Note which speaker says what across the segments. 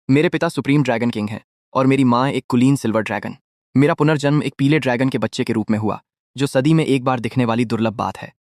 Speaker 1: मेरे पिता supreme dragon king हैं और मेरी माँ एक कुलीन सिल्वर ड्रैगन। मेरा पुनर्जन्म एक पीले ड्रैगन के बच्चे के रूप में हुआ, जो सदी में एक बार दिखने वाली दुर्लभ बात है।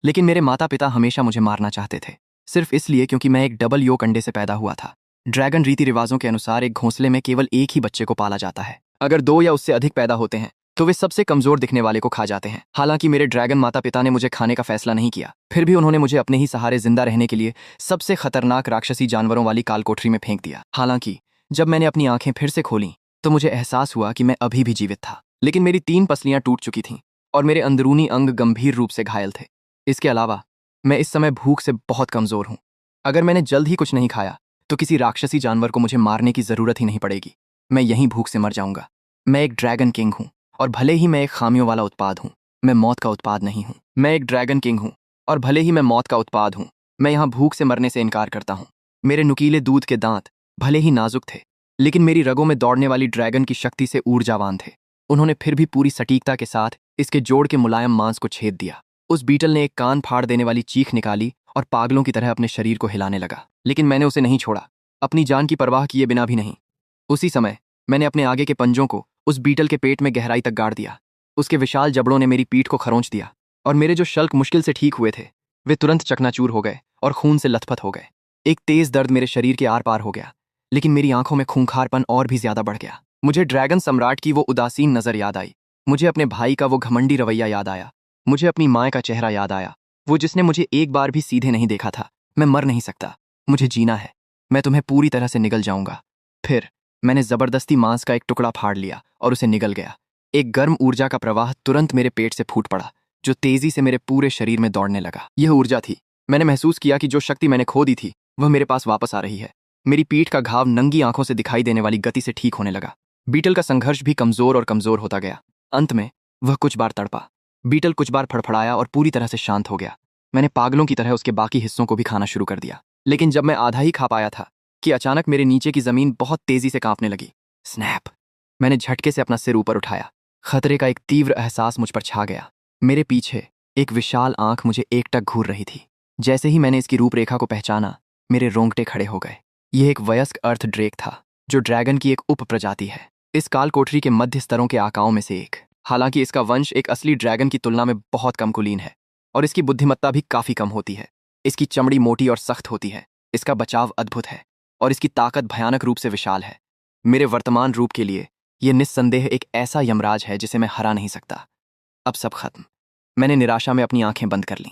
Speaker 1: लेकिन मेरे माता पिता हमेशा मुझे मारना चाहते थे, सिर्फ इसलिए क्योंकि मैं एक डबल योक अंडे से पैदा हुआ था। ड्रैगन रीति रिवाजों के अनुसार एक घोंसले में केवल एक ही बच्चे को पाला जाता है। अगर दो या उससे अधिक पैदा होते हैं तो वे सबसे कमजोर दिखने वाले को खा जाते हैं। हालांकि मेरे ड्रैगन माता पिता ने मुझे खाने का फैसला नहीं किया, फिर भी उन्होंने मुझे अपने ही सहारे जिंदा रहने के लिए सबसे खतरनाक राक्षसी जानवरों वाली काल कोठरी में फेंक दिया। हालांकि जब मैंने अपनी आंखें फिर से खोलीं तो मुझे एहसास हुआ कि मैं अभी भी जीवित था, लेकिन मेरी 3 पसलियां टूट चुकी थीं और मेरे अंदरूनी अंग गंभीर रूप से घायल थे। इसके अलावा मैं इस समय भूख से बहुत कमजोर हूं। अगर मैंने जल्द ही कुछ नहीं खाया तो किसी राक्षसी जानवर को मुझे मारने की जरूरत ही नहीं पड़ेगी। मैं यहीं भूख से मर जाऊंगा। मैं एक ड्रैगन किंग हूं और भले ही मैं एक खामियों वाला उत्पाद हूं, मैं मौत का उत्पाद नहीं हूं। मैं एक ड्रैगन किंग हूं और भले ही मैं मौत का उत्पाद हूं, मैं यहां भूख से मरने से इनकार करता हूं। मेरे नुकीले दूध के दांत भले ही नाजुक थे, लेकिन मेरी रगों में दौड़ने वाली ड्रैगन की शक्ति से ऊर्जावान थे। उन्होंने फिर भी पूरी सटीकता के साथ इसके जोड़ के मुलायम मांस को छेद दिया। उस बीटल ने एक कान फाड़ देने वाली चीख निकाली और पागलों की तरह अपने शरीर को हिलाने लगा, लेकिन मैंने उसे नहीं छोड़ा, अपनी जान की परवाह किए बिना भी नहीं। उसी समय मैंने अपने आगे के पंजों को उस बीटल के पेट में गहराई तक गाड़ दिया। उसके विशाल जबड़ों ने मेरी पीठ को खरोंच दिया और मेरे जो शल्क मुश्किल से ठीक हुए थे वे तुरंत चकनाचूर हो गए और खून से लथपथ हो गए। एक तेज दर्द मेरे शरीर के आर पार हो गया, लेकिन मेरी आंखों में खूंखारपन और भी ज्यादा बढ़ गया। मुझे ड्रैगन सम्राट की वो उदासीन नजर याद आई, मुझे अपने भाई का वो घमंडी रवैया याद आया, मुझे अपनी माँ का चेहरा याद आया, वो जिसने मुझे एक बार भी सीधे नहीं देखा था। मैं मर नहीं सकता, मुझे जीना है, मैं तुम्हें पूरी तरह से निगल जाऊंगा। फिर मैंने जबरदस्ती मांस का एक टुकड़ा फाड़ लिया और उसे निगल गया। एक गर्म ऊर्जा का प्रवाह तुरंत मेरे पेट से फूट पड़ा, जो तेजी से मेरे पूरे शरीर में दौड़ने लगा। यह ऊर्जा थी। मैंने महसूस किया कि जो शक्ति मैंने खो दी थी वह मेरे पास वापस आ रही है। मेरी पीठ का घाव नंगी आंखों से दिखाई देने वाली गति से ठीक होने लगा। बीटल का संघर्ष भी कमजोर और कमजोर होता गया। अंत में वह कुछ बार तड़पा, बीटल कुछ बार फड़फड़ाया और पूरी तरह से शांत हो गया। मैंने पागलों की तरह उसके बाकी हिस्सों को भी खाना शुरू कर दिया, लेकिन जब मैं आधा ही खा पाया था कि अचानक मेरे नीचे की जमीन बहुत तेजी से कांपने लगी। स्नैप! मैंने झटके से अपना सिर ऊपर उठाया। खतरे का एक तीव्र एहसास मुझ पर छा गया। मेरे पीछे एक विशाल आंख मुझे एकटक घूर रही थी। जैसे ही मैंने इसकी रूपरेखा को पहचाना, मेरे रोंगटे खड़े हो गए। यह एक वयस्क अर्थ ड्रेक था, जो ड्रैगन की एक उप प्रजाति है, इस काल कोठरी के मध्य स्तरों के आकाओं में से एक। हालांकि इसका वंश एक असली ड्रैगन की तुलना में बहुत कम कुलीन है और इसकी बुद्धिमत्ता भी काफी कम होती है। इसकी चमड़ी मोटी और सख्त होती है, इसका बचाव अद्भुत है और इसकी ताकत भयानक रूप से विशाल है। मेरे वर्तमान रूप के लिए यह निस्संदेह एक ऐसा यमराज है जिसे मैं हरा नहीं सकता। अब सब खत्म। मैंने निराशा में अपनी आंखें बंद कर लीं,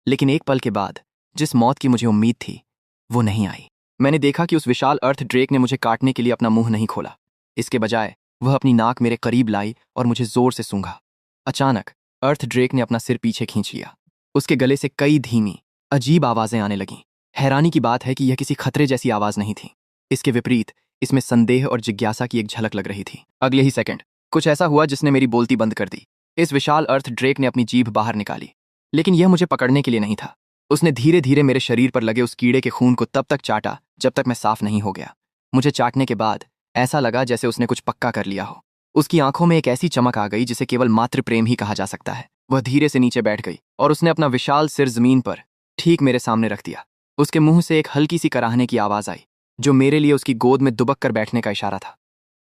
Speaker 1: लेकिन एक पल के बाद जिस मौत की मुझे उम्मीद थी वो नहीं आई। मैंने देखा कि उस विशाल अर्थ ड्रेक ने मुझे काटने के लिए अपना मुंह नहीं खोला। इसके बजाय वह अपनी नाक मेरे करीब लाई और मुझे जोर से सूंघा। अचानक अर्थ ड्रेक ने अपना सिर पीछे खींच लिया। उसके गले से कई धीमी अजीब आवाजें आने लगीं। हैरानी की बात है कि यह किसी खतरे जैसी आवाज नहीं थी। इसके विपरीत इसमें संदेह और जिज्ञासा की एक झलक लग रही थी। अगले ही सेकंड कुछ ऐसा हुआ जिसने मेरी बोलती बंद कर दी। इस विशाल अर्थ ड्रेक ने अपनी जीभ बाहर निकाली, लेकिन यह मुझे पकड़ने के लिए नहीं था। उसने धीरे धीरे मेरे शरीर पर लगे उस कीड़े के खून को तब तक चाटा जब तक मैं साफ नहीं हो गया। मुझे चाटने के बाद ऐसा लगा जैसे उसने कुछ पक्का कर लिया हो। उसकी आंखों में एक ऐसी चमक आ गई जिसे केवल मातृ प्रेम ही कहा जा सकता है। वह धीरे से नीचे बैठ गई और उसने अपना विशाल सिर जमीन पर ठीक मेरे सामने रख दिया। उसके मुंह से एक हल्की सी कराहने की आवाज आई, जो मेरे लिए उसकी गोद में दुबक कर बैठने का इशारा था।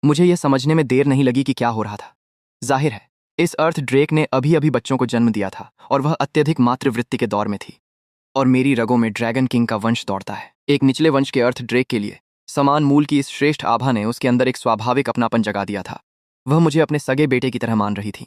Speaker 1: मुझे यह समझने में देर नहीं लगी कि क्या हो रहा था। जाहिर है इस अर्थ ड्रेक ने अभी अभी बच्चों को जन्म दिया था और वह अत्यधिक मातृवृत्ति के दौर में थी, और मेरी रगों में ड्रैगन किंग का वंश दौड़ता है। एक निचले वंश के अर्थ ड्रेक के लिए समान मूल की इस श्रेष्ठ आभा ने उसके अंदर एक स्वाभाविक अपनापन जगा दिया था। वह मुझे अपने सगे बेटे की तरह मान रही थी।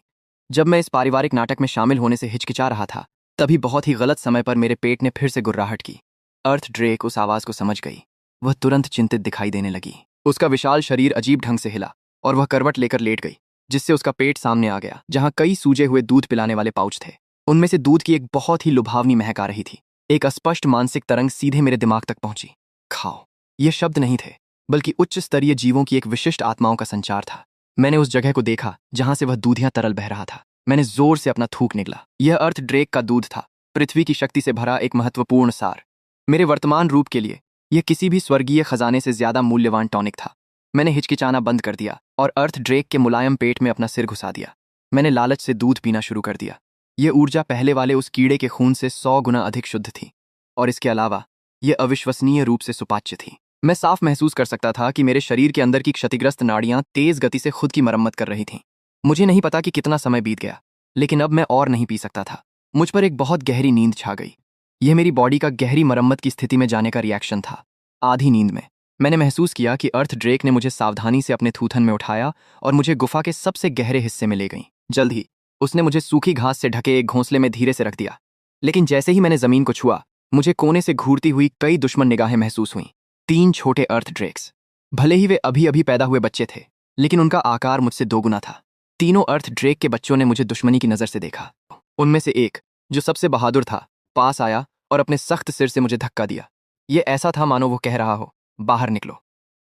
Speaker 1: जब मैं इस पारिवारिक नाटक में शामिल होने से हिचकिचा रहा था, तभी बहुत ही गलत समय पर मेरे पेट ने फिर से गुर्राहट की। अर्थ ड्रेक उस आवाज को समझ गई। वह तुरंत चिंतित दिखाई देने लगी। उसका विशाल शरीर अजीब ढंग से हिला और वह करवट लेकर लेट गई, जिससे उसका पेट सामने आ गया, जहां कई सूजे हुए दूध पिलाने वाले पाउच थे। उनमें से दूध की एक बहुत ही लुभावनी महक आ रही थी। एक अस्पष्ट मानसिक तरंग सीधे मेरे दिमाग तक पहुंची। खाओ! ये शब्द नहीं थे, बल्कि उच्च स्तरीय जीवों की एक विशिष्ट आत्माओं का संचार था। मैंने उस जगह को देखा जहां से वह दूधिया तरल बह रहा था। मैंने जोर से अपना थूक निगला। यह अर्थ ड्रेक का दूध था, पृथ्वी की शक्ति से भरा एक महत्वपूर्ण सार। मेरे वर्तमान रूप के लिए यह किसी भी स्वर्गीय खजाने से ज्यादा मूल्यवान टॉनिक था। मैंने हिचकिचाना बंद कर दिया और अर्थ ड्रेक के मुलायम पेट में अपना सिर घुसा दिया। मैंने लालच से दूध पीना शुरू कर दिया। यह ऊर्जा पहले वाले उस कीड़े के खून से 100 गुना अधिक शुद्ध थी, और इसके अलावा यह अविश्वसनीय रूप से सुपाच्य थी। मैं साफ महसूस कर सकता था कि मेरे शरीर के अंदर की क्षतिग्रस्त नाड़ियां तेज गति से खुद की मरम्मत कर रही थीं। मुझे नहीं पता कि कितना समय बीत गया, लेकिन अब मैं और नहीं पी सकता था। मुझ पर एक बहुत गहरी नींद छा गई। यह मेरी बॉडी का गहरी मरम्मत की स्थिति में जाने का रिएक्शन था। आधी नींद में मैंने महसूस किया कि अर्थ ड्रेक ने मुझे सावधानी से अपने थूथन में उठाया और मुझे गुफा के सबसे गहरे हिस्से में ले गई। जल्द ही उसने मुझे सूखी घास से ढके एक घोंसले में धीरे से रख दिया। लेकिन जैसे ही मैंने जमीन को छुआ, मुझे कोने से घूरती हुई कई दुश्मन निगाहें महसूस हुईं। 3 छोटे अर्थ ड्रेक्स। भले ही वे अभी अभी पैदा हुए बच्चे थे, लेकिन उनका आकार मुझसे दोगुना था। तीनों अर्थ ड्रेक के बच्चों ने मुझे दुश्मनी की नजर से देखा। उनमें से एक, जो सबसे बहादुर था, पास आया और अपने सख्त सिर से मुझे धक्का दिया। ये ऐसा था मानो वो कह रहा हो, बाहर निकलो।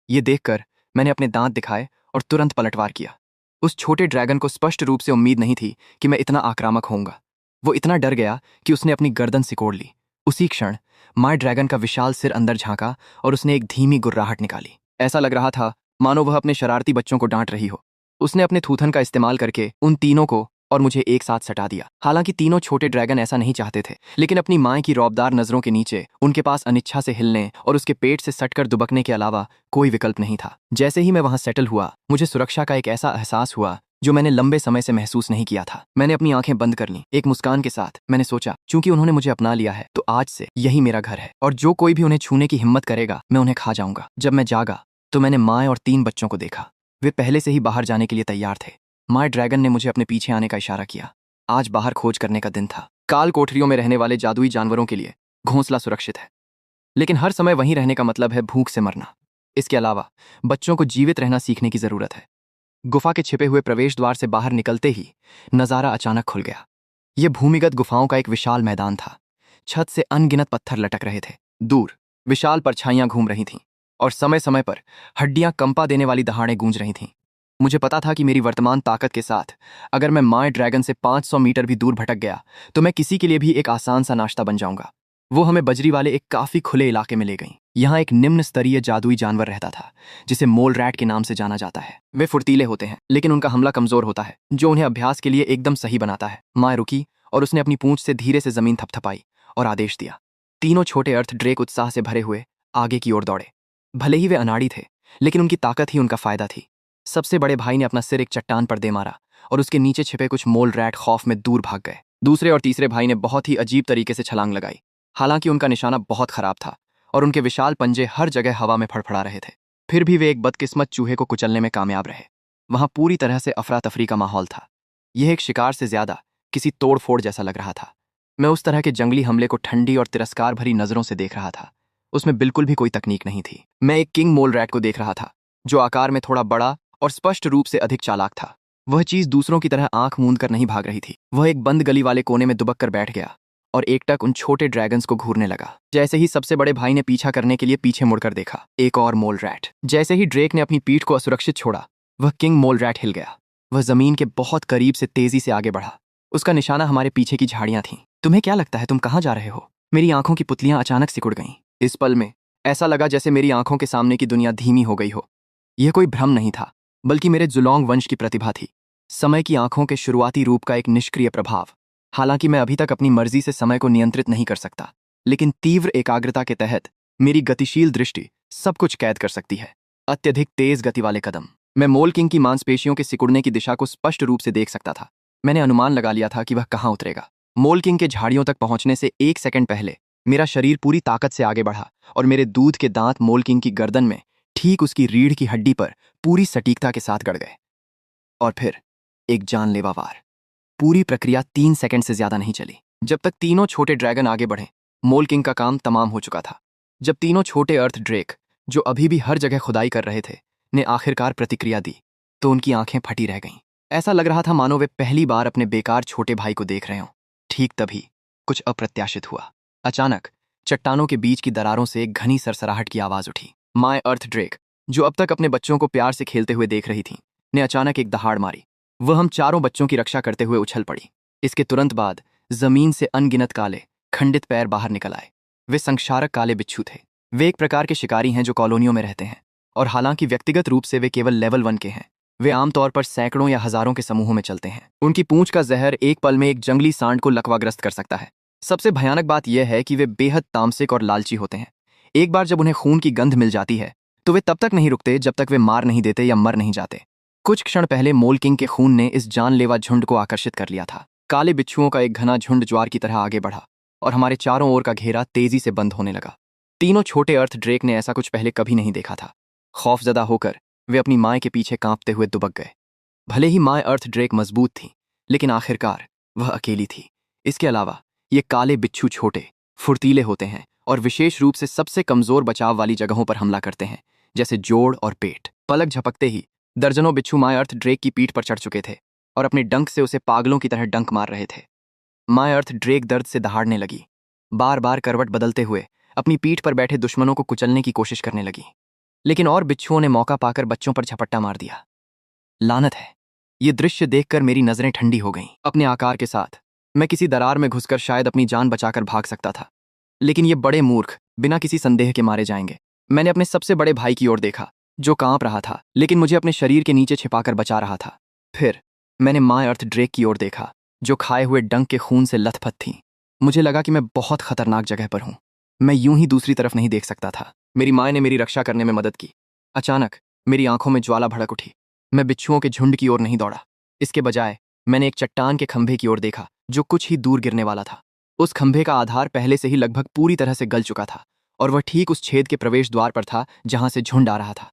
Speaker 1: ये देखकर मैंने अपने दांत दिखाए और तुरंत पलटवार किया। उस छोटे ड्रैगन को स्पष्ट रूप से उम्मीद नहीं थी कि मैं इतना आक्रामक होऊंगा। वो इतना डर गया कि उसने अपनी गर्दन सिकोड़ ली। उसी क्षण माय ड्रैगन का विशाल सिर अंदर झांका और उसने एक धीमी गुर्राहट निकाली। ऐसा लग रहा था मानो वह अपने शरारती बच्चों को डांट रही हो। उसने अपने थूथन का इस्तेमाल करके उन तीनों को और मुझे एक साथ सटा दिया। हालांकि तीनों छोटे ड्रैगन ऐसा नहीं चाहते थे, लेकिन अपनी माँ की रौबदार नजरों के नीचे उनके पास अनिच्छा से हिलने और उसके पेट से सटकर दुबकने के अलावा कोई विकल्प नहीं था। जैसे ही मैं वहां सेटल हुआ, मुझे सुरक्षा का एक ऐसा एहसास हुआ जो मैंने लंबे समय से महसूस नहीं किया था। मैंने अपनी आंखें बंद कर लीं। एक मुस्कान के साथ मैंने सोचा, चूंकि उन्होंने मुझे अपना लिया है तो आज से यही मेरा घर है, और जो कोई भी उन्हें छूने की हिम्मत करेगा मैं उन्हें खा जाऊंगा। जब मैं जागा तो मैंने माँ और 3 बच्चों को देखा। वे पहले से ही बाहर जाने के लिए तैयार थे। माँ ड्रैगन ने मुझे अपने पीछे आने का इशारा किया। आज बाहर खोज करने का दिन था। काल कोठरियों में रहने वाले जादुई जानवरों के लिए घोंसला सुरक्षित है, लेकिन हर समय वहीं रहने का मतलब है भूख से मरना। इसके अलावा बच्चों को जीवित रहना सीखने की जरूरत है। गुफा के छिपे हुए प्रवेश द्वार से बाहर निकलते ही नजारा अचानक खुल गया। यह भूमिगत गुफाओं का एक विशाल मैदान था। छत से अनगिनत पत्थर लटक रहे थे। दूर विशाल परछाइयां घूम रही थीं और समय समय पर हड्डियां कंपा देने वाली दहाड़ें गूंज रही थीं। मुझे पता था कि मेरी वर्तमान ताकत के साथ अगर मैं माय ड्रैगन से 500 मीटर भी दूर भटक गया तो मैं किसी के लिए भी एक आसान सा नाश्ता बन जाऊंगा। वो हमें बजरी वाले एक काफी खुले इलाके में ले गईं। यहाँ एक निम्न स्तरीय जादुई जानवर रहता था जिसे मोल रैट के नाम से जाना जाता है। वे फुर्तीले होते हैं, लेकिन उनका हमला कमजोर होता है, जो उन्हें अभ्यास के लिए एकदम सही बनाता है। माँ रुकी और उसने अपनी पूंछ से धीरे से जमीन थपथपाई और आदेश दिया। तीनों छोटे अर्थ ड्रेक उत्साह से भरे हुए आगे की ओर दौड़े। भले ही वे अनाड़ी थे, लेकिन उनकी ताकत ही उनका फायदा थी। सबसे बड़े भाई ने अपना सिर एक चट्टान पर दे मारा और उसके नीचे छिपे कुछ मोल रैट खौफ में दूर भाग गए। दूसरे और तीसरे भाई ने बहुत ही अजीब तरीके से छलांग लगाई। हालांकि उनका निशाना बहुत खराब था और उनके विशाल पंजे हर जगह हवा में फड़फड़ा रहे थे, फिर भी वे एक बदकिस्मत चूहे को कुचलने में कामयाब रहे। वहां पूरी तरह से अफरा तफरी का माहौल था। यह एक शिकार से ज्यादा किसी तोड़ फोड़ जैसा लग रहा था। मैं उस तरह के जंगली हमले को ठंडी और तिरस्कार भरी नजरों से देख रहा था। उसमें बिल्कुल भी कोई तकनीक नहीं थी। मैं एक किंग मोल रैट को देख रहा था, जो आकार में थोड़ा बड़ा और स्पष्ट रूप से अधिक चालाक था। वह चीज दूसरों की तरह आंख मूंद कर नहीं भाग रही थी। वह एक बंद गली वाले कोने में दुबक कर बैठ गया और एकटक उन छोटे ड्रैगन्स को घूरने लगा। जैसे ही सबसे बड़े भाई ने पीछा करने के लिए पीछे मुड़कर देखा, एक और मोल रैट। जैसे ही ड्रेक ने अपनी पीठ को असुरक्षित छोड़ा, वह किंग मोल रैट हिल गया। वह जमीन के बहुत करीब से तेजी से आगे बढ़ा। उसका निशाना हमारे पीछे की झाड़ियां थीं। तुम्हें क्या लगता है तुम कहाँ जा रहे हो? मेरी आंखों की पुतलियां अचानक सिकुड़ गईं। इस पल में ऐसा लगा जैसे मेरी आंखों के सामने की दुनिया धीमी हो गई हो। यह कोई भ्रम नहीं था, बल्कि मेरे जुलोंग वंश की प्रतिभा थी। समय की आंखों के शुरुआती रूप का एक निष्क्रिय प्रभाव। हालांकि मैं अभी तक अपनी मर्जी से समय को नियंत्रित नहीं कर सकता, लेकिन तीव्र एकाग्रता के तहत मेरी गतिशील दृष्टि सब कुछ कैद कर सकती है। अत्यधिक तेज गति वाले कदम। मैं मोल किंग की मांसपेशियों के सिकुड़ने की दिशा को स्पष्ट रूप से देख सकता था। मैंने अनुमान लगा लिया था कि वह कहाँ उतरेगा। मोल किंग के झाड़ियों तक पहुंचने से 1 सेकंड पहले मेरा शरीर पूरी ताकत से आगे बढ़ा और मेरे दूध के दांत मोल किंग की गर्दन में ठीक उसकी रीढ़ की हड्डी पर पूरी सटीकता के साथ गड़ गए। और फिर एक जानलेवा वार। पूरी प्रक्रिया 3 सेकंड से ज्यादा नहीं चली। जब तक तीनों छोटे ड्रैगन आगे बढ़े, मोल किंग का काम तमाम हो चुका था। जब तीनों छोटे अर्थ ड्रेक, जो अभी भी हर जगह खुदाई कर रहे थे, ने आखिरकार प्रतिक्रिया दी, तो उनकी आंखें फटी रह गईं। ऐसा लग रहा था मानो वे पहली बार अपने बेकार छोटे भाई को देख रहे हों। ठीक तभी कुछ अप्रत्याशित हुआ। अचानक चट्टानों के बीच की दरारों से एक घनी सरसराहट की आवाज उठी। माय अर्थ ड्रेक, जो अब तक अपने बच्चों को प्यार से खेलते हुए देख रही थी, ने अचानक एक दहाड़ मारी। वह हम चारों बच्चों की रक्षा करते हुए उछल पड़ी। इसके तुरंत बाद जमीन से अनगिनत काले खंडित पैर बाहर निकल आए। वे संक्षारक काले बिच्छू थे। वे एक प्रकार के शिकारी हैं जो कॉलोनियों में रहते हैं, और हालांकि व्यक्तिगत रूप से वे केवल लेवल 1 के हैं, वे आमतौर पर सैकड़ों या हजारों के समूहों में चलते हैं। उनकी पूंछ का जहर एक पल में एक जंगली सांड को लकवाग्रस्त कर सकता है। सबसे भयानक बात यह है कि वे बेहद तामसिक और लालची होते हैं। एक बार जब उन्हें खून की गंध मिल जाती है तो वे तब तक नहीं रुकते जब तक वे मार नहीं देते या मर नहीं जाते। कुछ क्षण पहले मोल किंग के खून ने इस जानलेवा झुंड को आकर्षित कर लिया था। काले बिच्छुओं का एक घना झुंड ज्वार की तरह आगे बढ़ा और हमारे चारों ओर का घेरा तेजी से बंद होने लगा। तीनों छोटे अर्थ ड्रेक ने ऐसा कुछ पहले कभी नहीं देखा था। खौफजदा होकर वे अपनी माँ के पीछे कांपते हुए दुबक गए। भले ही माँ अर्थ ड्रेक मजबूत थी, लेकिन आखिरकार वह अकेली थी। इसके अलावा ये काले बिच्छू छोटे, फुर्तीले होते हैं और विशेष रूप से सबसे कमजोर बचाव वाली जगहों पर हमला करते हैं, जैसे जोड़ और पेट। पलक झपकते ही दर्जनों बिच्छू माँ अर्थ ड्रेक की पीठ पर चढ़ चुके थे और अपने डंक से उसे पागलों की तरह डंक मार रहे थे। माँ अर्थ ड्रेक दर्द से दहाड़ने लगी, बार बार करवट बदलते हुए अपनी पीठ पर बैठे दुश्मनों को कुचलने की कोशिश करने लगी। लेकिन और बिच्छुओं ने मौका पाकर बच्चों पर झपट्टा मार दिया। लानत है, ये दृश्य देखकर मेरी नजरें ठंडी हो गईं। अपने आकार के साथ मैं किसी दरार में घुसकर शायद अपनी जान बचाकर भाग सकता था, लेकिन ये बड़े मूर्ख बिना किसी संदेह के मारे जाएंगे। मैंने अपने सबसे बड़े भाई की ओर देखा, जो कांप रहा था लेकिन मुझे अपने शरीर के नीचे छिपाकर बचा रहा था। फिर मैंने माँ अर्थ ड्रेक की ओर देखा, जो खाए हुए डंक के खून से लथपथ थी। मुझे लगा कि मैं बहुत खतरनाक जगह पर हूं। मैं यूं ही दूसरी तरफ नहीं देख सकता था। मेरी माँ ने मेरी रक्षा करने में मदद की। अचानक मेरी आंखों में ज्वाला भड़क उठी। मैं बिच्छुओं के झुंड की ओर नहीं दौड़ा, इसके बजाय मैंने एक चट्टान के खंभे की ओर देखा, जो कुछ ही दूर गिरने वाला था। उस खंभे का आधार पहले से ही लगभग पूरी तरह से गल चुका था और वह ठीक उस छेद के प्रवेश द्वार पर था जहां से झुंड आ रहा था।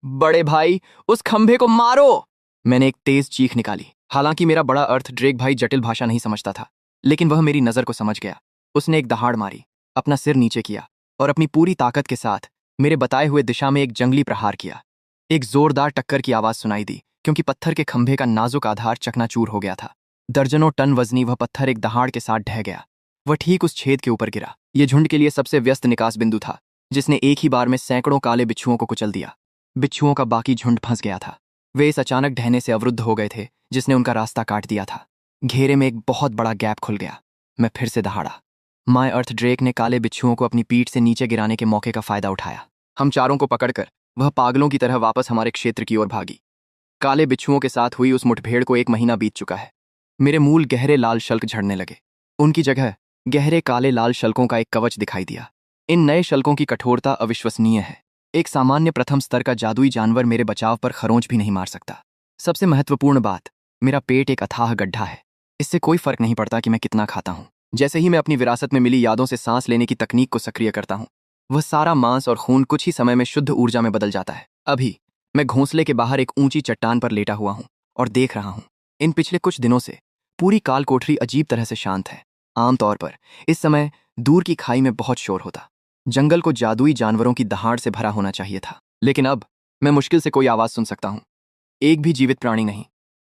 Speaker 1: बड़े भाई, उस खंभे को मारो! मैंने एक तेज चीख निकाली। हालांकि मेरा बड़ा अर्थ ड्रेक भाई जटिल भाषा नहीं समझता था, लेकिन वह मेरी नजर को समझ गया। उसने एक दहाड़ मारी, अपना सिर नीचे किया और अपनी पूरी ताकत के साथ मेरे बताए हुए दिशा में एक जंगली प्रहार किया। एक जोरदार टक्कर की आवाज सुनाई दी, क्योंकि पत्थर के खंभे का नाजुक आधार चकनाचूर हो गया था। दर्जनों टन वजनी वह पत्थर एक दहाड़ के साथ ढह गया। वह ठीक उस छेद के ऊपर गिरा। यह झुंड के लिए सबसे व्यस्त निकास बिंदु था, जिसने एक ही बार में सैकड़ों काले बिच्छुओं को कुचल दिया। बिच्छुओं का बाकी झुंड फंस गया था। वे इस अचानक ढहने से अवरुद्ध हो गए थे, जिसने उनका रास्ता काट दिया था। घेरे में एक बहुत बड़ा गैप खुल गया। मैं फिर से दहाड़ा। माय अर्थ ड्रेक ने काले बिच्छुओं को अपनी पीठ से नीचे गिराने के मौके का फायदा उठाया। हम चारों को पकड़कर वह पागलों की तरह वापस हमारे क्षेत्र की ओर भागी। काले बिच्छुओं के साथ हुई उस मुठभेड़ को 1 महीना बीत चुका है। मेरे मूल गहरे लाल शल्क झड़ने लगे। उनकी जगह गहरे काले लाल शल्कों का एक कवच दिखाई दिया। इन नए शल्कों की कठोरता अविश्वसनीय है। एक सामान्य प्रथम स्तर का जादुई जानवर मेरे बचाव पर खरोंच भी नहीं मार सकता। सबसे महत्वपूर्ण बात, मेरा पेट एक अथाह गड्ढा है। इससे कोई फर्क नहीं पड़ता कि मैं कितना खाता हूँ। जैसे ही मैं अपनी विरासत में मिली यादों से सांस लेने की तकनीक को सक्रिय करता हूँ, वह सारा मांस और खून कुछ ही समय में शुद्ध ऊर्जा में बदल जाता है। अभी मैं घोंसले के बाहर एक ऊंची चट्टान पर लेटा हुआ हूँ और देख रहा हूँ। इन पिछले कुछ दिनों से पूरी काल कोठरी अजीब तरह से शांत है। आमतौर पर इस समय दूर की खाई में बहुत शोर होता। जंगल को जादुई जानवरों की दहाड़ से भरा होना चाहिए था, लेकिन अब मैं मुश्किल से कोई आवाज सुन सकता हूँ। एक भी जीवित प्राणी नहीं।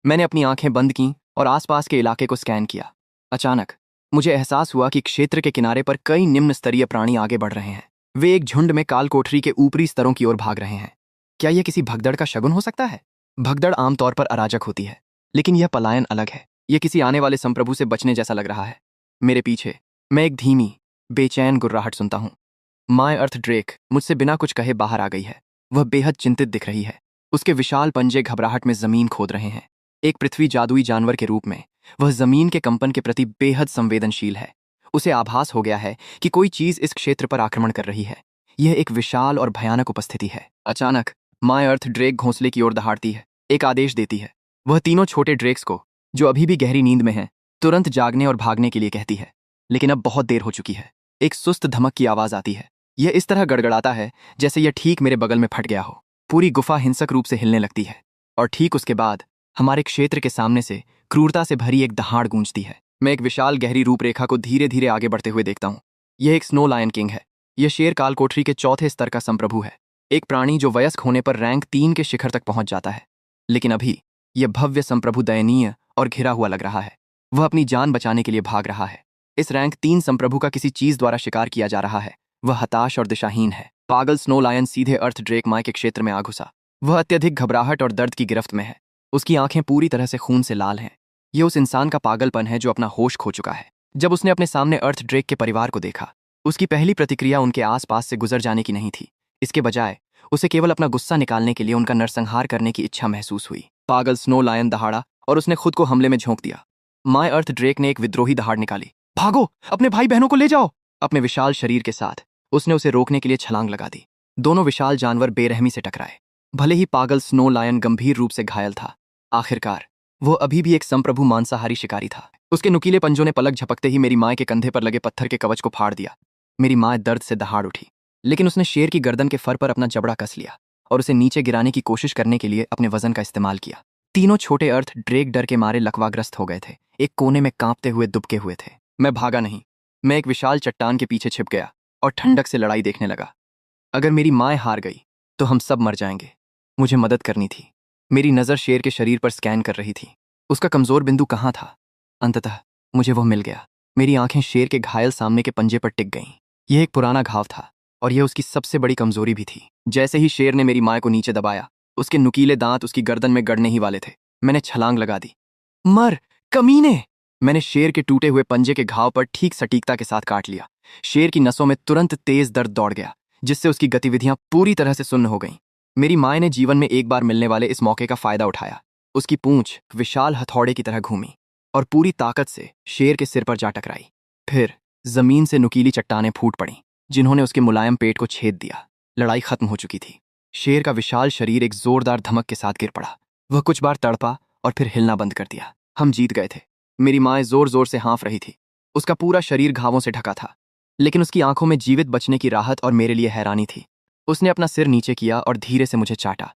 Speaker 1: मैंने अपनी आंखें बंद की और आसपास के इलाके को स्कैन किया। अचानक मुझे एहसास हुआ कि क्षेत्र के किनारे पर कई निम्न स्तरीय प्राणी आगे बढ़ रहे हैं। वे एक झुंड में काल कोठरी के ऊपरी स्तरों की ओर भाग रहे हैं। क्या यह किसी भगदड़ का शगुन हो सकता है? भगदड़ आमतौर पर अराजक होती है, लेकिन यह पलायन अलग है। यह किसी आने वाले संप्रभु से बचने जैसा लग रहा है। मेरे पीछे मैं एक धीमी, बेचैन गुर्राहट सुनता हूँ। माय अर्थ ड्रेक मुझसे बिना कुछ कहे बाहर आ गई है। वह बेहद चिंतित दिख रही है। उसके विशाल पंजे घबराहट में जमीन खोद रहे हैं। एक पृथ्वी जादुई जानवर के रूप में वह जमीन के कंपन के प्रति बेहद संवेदनशील है। उसे आभास हो गया है कि कोई चीज इस क्षेत्र पर आक्रमण कर रही है। यह एक विशाल और भयानक उपस्थिति है। अचानक माय अर्थ ड्रेक घोंसले की ओर दहाड़ती है, एक आदेश देती है। वह तीनों छोटे ड्रेक्स को, जो अभी भी गहरी नींद में हैं, तुरंत जागने और भागने के लिए कहती है। लेकिन अब बहुत देर हो चुकी है। एक सुस्त धमक की आवाज आती है। यह इस तरह गड़गड़ाता है जैसे यह ठीक मेरे बगल में फट गया हो। पूरी गुफा हिंसक रूप से हिलने लगती है और ठीक उसके बाद हमारे क्षेत्र के सामने से क्रूरता से भरी एक दहाड़ गूंजती है। मैं एक विशाल गहरी रूपरेखा को धीरे धीरे आगे बढ़ते हुए देखता हूँ। यह एक स्नो लायन किंग है। यह शेर काल कोठरी के चौथे स्तर का संप्रभु है। एक प्राणी जो वयस्क होने पर रैंक 3 के शिखर तक पहुंच जाता है। लेकिन अभी यह भव्य संप्रभु दयनीय और घिरा हुआ लग रहा है। वह अपनी जान बचाने के लिए भाग रहा है। इस रैंक 3 संप्रभु का किसी चीज द्वारा शिकार किया जा रहा है। वह हताश और दिशाहीन है। पागल स्नो लायन सीधे अर्थ ड्रेक माय के क्षेत्र में आ घुसा। वह अत्यधिक घबराहट और दर्द की गिरफ्त में है। उसकी आंखें पूरी तरह से खून से लाल हैं। यह उस इंसान का पागलपन है जो अपना होश खो चुका है। जब उसने अपने सामने अर्थ ड्रेक के परिवार को देखा, उसकी पहली प्रतिक्रिया उनके आसपास से गुजर जाने की नहीं थी। इसके बजाय उसे केवल अपना गुस्सा निकालने के लिए उनका नरसंहार करने की इच्छा महसूस हुई। पागल स्नो लायन दहाड़ा और उसने खुद को हमले में झोंक दिया। माय अर्थ ड्रेक ने एक विद्रोही दहाड़ निकाली। भागो, अपने भाई बहनों को ले जाओ! अपने विशाल शरीर के साथ उसने उसे रोकने के लिए छलांग लगा दी। दोनों विशाल जानवर बेरहमी से टकराए। भले ही पागल स्नो लायन गंभीर रूप से घायल था, आखिरकार वो अभी भी एक संप्रभु मांसाहारी शिकारी था। उसके नुकीले पंजों ने पलक झपकते ही मेरी माँ के कंधे पर लगे पत्थर के कवच को फाड़ दिया। मेरी माँ दर्द से दहाड़ उठी, लेकिन उसने शेर की गर्दन के फर पर अपना जबड़ा कस लिया और उसे नीचे गिराने की कोशिश करने के लिए अपने वजन का इस्तेमाल किया। तीनों छोटे अर्थ ड्रेक डर के मारे लकवाग्रस्त हो गए थे, एक कोने में कांपते हुए दुबके हुए थे। मैं भागा नहीं, मैं एक विशाल चट्टान के पीछे छिप गया और ठंडक से लड़ाई देखने लगा। अगर मेरी माँ हार गई तो हम सब मर जाएंगे। मुझे मदद करनी थी। मेरी नज़र शेर के शरीर पर स्कैन कर रही थी, उसका कमजोर बिंदु कहाँ था। अंततः मुझे वह मिल गया। मेरी आंखें शेर के घायल सामने के पंजे पर टिक गईं। यह एक पुराना घाव था और यह उसकी सबसे बड़ी कमजोरी भी थी। जैसे ही शेर ने मेरी माँ को नीचे दबाया, उसके नुकीले दांत उसकी गर्दन में गड़ने ही वाले थे। मैंने छलांग लगा दी। मर कमीने! मैंने शेर के टूटे हुए पंजे के घाव पर ठीक सटीकता के साथ काट लिया। शेर की नसों में तुरंत तेज दर्द दौड़ गया, जिससे उसकी गतिविधियां पूरी तरह से सुन्न हो गईं। मेरी माँ ने जीवन में एक बार मिलने वाले इस मौके का फायदा उठाया। उसकी पूंछ विशाल हथौड़े की तरह घूमी और पूरी ताकत से शेर के सिर पर जा टकराई। फिर जमीन से नुकीली चट्टानें फूट पड़ीं, जिन्होंने उसके मुलायम पेट को छेद दिया। लड़ाई खत्म हो चुकी थी। शेर का विशाल शरीर एक जोरदार धमक के साथ गिर पड़ा। वह कुछ बार तड़पा और फिर हिलना बंद कर दिया। हम जीत गए थे। मेरी माँ जोर जोर से हाँफ रही थी। उसका पूरा शरीर घावों से ढका था, लेकिन उसकी आंखों में जीवित बचने की राहत और मेरे लिए हैरानी थी। उसने अपना सिर नीचे किया और धीरे से मुझे चाटा।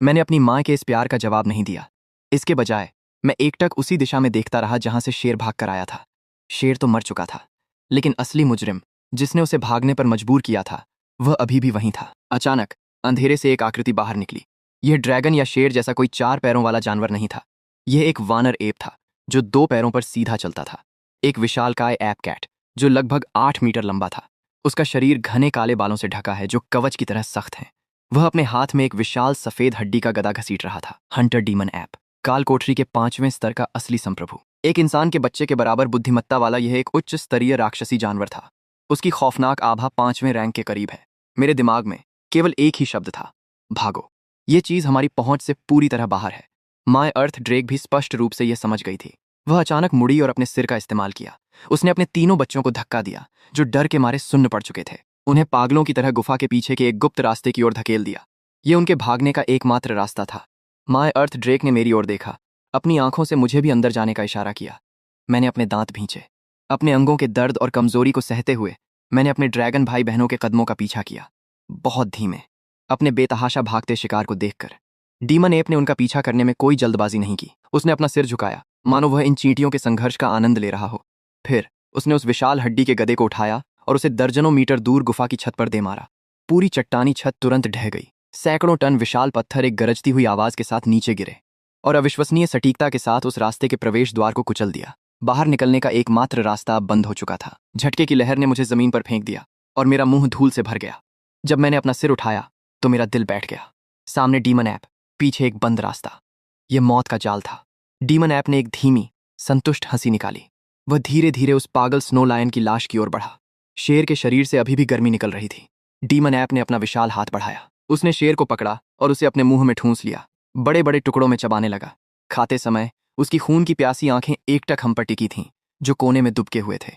Speaker 1: मैंने अपनी माँ के इस प्यार का जवाब नहीं दिया। इसके बजाय मैं एकटक उसी दिशा में देखता रहा जहां से शेर भाग कर आया था। शेर तो मर चुका था, लेकिन असली मुजरिम जिसने उसे भागने पर मजबूर किया था, वह अभी भी वहीं था। अचानक अंधेरे से एक आकृति बाहर निकली। यह ड्रैगन या शेर जैसा कोई 4 पैरों वाला जानवर नहीं था। यह एक वानर एप था जो 2 पैरों पर सीधा चलता था। एक विशालकाय एप कैट जो लगभग 8 मीटर लंबा था। उसका शरीर घने काले बालों से ढका है जो कवच की तरह सख्त हैं। वह अपने हाथ में एक विशाल सफेद हड्डी का गदा घसीट रहा था। हंटर डीमन ऐप, काल कोठरी के 5वें स्तर का असली संप्रभु। एक इंसान के बच्चे के बराबर बुद्धिमत्ता वाला यह एक उच्च स्तरीय राक्षसी जानवर था। उसकी खौफनाक आभा 5वें रैंक के करीब है। मेरे दिमाग में केवल एक ही शब्द था, भागो। ये चीज हमारी पहुंच से पूरी तरह बाहर है। माय अर्थ ड्रेक भी स्पष्ट रूप से यह समझ गई थी। वह अचानक मुड़ी और अपने सिर का इस्तेमाल किया। उसने अपने तीनों बच्चों को धक्का दिया जो डर के मारे सुन्न पड़ चुके थे। उन्हें पागलों की तरह गुफा के पीछे के एक गुप्त रास्ते की ओर धकेल दिया। यह उनके भागने का एकमात्र रास्ता था। माय अर्थ ड्रेक ने मेरी ओर देखा, अपनी आंखों से मुझे भी अंदर जाने का इशारा किया। मैंने अपने दांत भींचे। अपने अंगों के दर्द और कमजोरी को सहते हुए मैंने अपने ड्रैगन भाई बहनों के कदमों का पीछा किया, बहुत धीमे, अपने बेतहाशा भागते शिकार को देखकर। डीमन एप ने उनका पीछा करने में कोई जल्दबाजी नहीं की। उसने अपना सिर झुकाया, मानो वह इन चींटियों के संघर्ष का आनंद ले रहा हो। फिर उसने उस विशाल हड्डी के गधे को उठाया और उसे दर्जनों मीटर दूर गुफा की छत पर दे मारा। पूरी चट्टानी छत तुरंत ढह गई। सैकड़ों टन विशाल पत्थर एक गरजती हुई आवाज के साथ नीचे गिरे और अविश्वसनीय सटीकता के साथ उस रास्ते के प्रवेश द्वार को कुचल दिया। बाहर निकलने का एकमात्र रास्ता अब बंद हो चुका था। झटके की लहर ने मुझे जमीन पर फेंक दिया और मेरा मुंह धूल से भर गया। जब मैंने अपना सिर उठाया तो मेरा दिल बैठ गया। सामने डीमन ऐप, पीछे एक बंद रास्ता। यह मौत का जाल था। डीमन ऐप ने एक धीमी, संतुष्ट हंसी निकाली। वह धीरे धीरे उस पागल स्नो लायन की लाश की ओर बढ़ा। शेर के शरीर से अभी भी गर्मी निकल रही थी। डीमन ऐप ने अपना विशाल हाथ बढ़ाया। उसने शेर को पकड़ा और उसे अपने मुंह में ठूंस लिया। बड़े बड़े टुकड़ों में चबाने लगा। खाते समय उसकी खून की प्यासी आंखें एकटक हम पर टिकी थीं, जो कोने में दुबके हुए थे।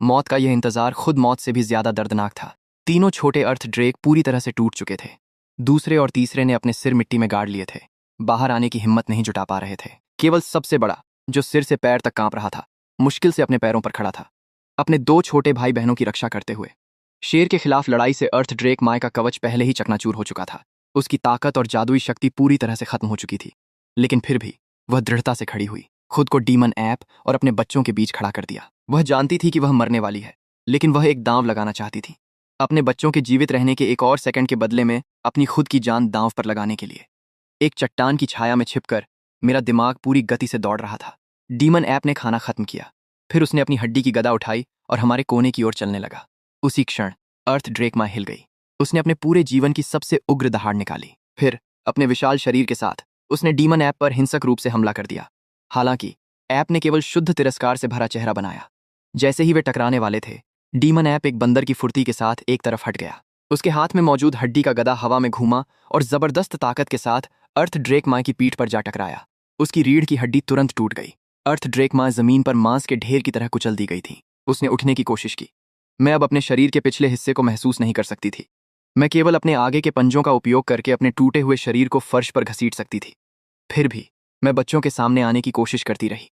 Speaker 1: मौत का यह इंतजार खुद मौत से भी ज्यादा दर्दनाक था। तीनों छोटे अर्थ ड्रेक पूरी तरह से टूट चुके थे। दूसरे और तीसरे ने अपने सिर मिट्टी में गाड़ लिए थे, बाहर आने की हिम्मत नहीं जुटा पा रहे थे। केवल सबसे बड़ा, जो सिर से पैर तक कांप रहा था, मुश्किल से अपने पैरों पर खड़ा था, अपने 2 छोटे भाई बहनों की रक्षा करते हुए। शेर के खिलाफ लड़ाई से अर्थ ड्रेक माय का कवच पहले ही चकनाचूर हो चुका था। उसकी ताकत और जादुई शक्ति पूरी तरह से खत्म हो चुकी थी, लेकिन फिर भी वह दृढ़ता से खड़ी हुई, खुद को डीमन ऐप और अपने बच्चों के बीच खड़ा कर दिया। वह जानती थी कि वह मरने वाली है, लेकिन वह एक दांव लगाना चाहती थी, अपने बच्चों के जीवित रहने के एक और सेकंड के बदले में अपनी खुद की जान दांव पर लगाने के लिए। एक चट्टान की छाया में छिपकर मेरा दिमाग पूरी गति से दौड़ रहा था। डीमन ऐप ने खाना खत्म किया। फिर उसने अपनी हड्डी की गदा उठाई और हमारे कोने की ओर चलने लगा। उसी क्षण अर्थ ड्रेक माँ हिल गई। उसने अपने पूरे जीवन की सबसे उग्र दहाड़ निकाली। फिर अपने विशाल शरीर के साथ उसने डीमन ऐप पर हिंसक रूप से हमला कर दिया। हालांकि ऐप ने केवल शुद्ध तिरस्कार से भरा चेहरा बनाया। जैसे ही वे टकराने वाले थे, डीमन ऐप एक बंदर की फुर्ती के साथ एक तरफ हट गया। उसके हाथ में मौजूद हड्डी का गदा हवा में घूमा और जबरदस्त ताकत के साथ अर्थ ड्रेक माँ की पीठ पर जा टकराया। उसकी रीढ़ की हड्डी तुरंत टूट गई। अर्थ ड्रेक माँ जमीन पर मांस के ढेर की तरह कुचल दी गई थी। उसने उठने की कोशिश की, मैं अब अपने शरीर के पिछले हिस्से को महसूस नहीं कर सकती थी। मैं केवल अपने आगे के पंजों का उपयोग करके अपने टूटे हुए शरीर को फर्श पर घसीट सकती थी। फिर भी मैं बच्चों के सामने आने की कोशिश करती रही।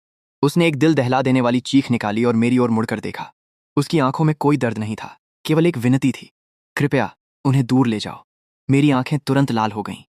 Speaker 1: उसने एक दिल दहला देने वाली चीख निकाली और मेरी ओर मुड़कर देखा। उसकी आंखों में कोई दर्द नहीं था, केवल एक विनती थी, कृपया उन्हें दूर ले जाओ। मेरी आंखें तुरंत लाल हो गईं।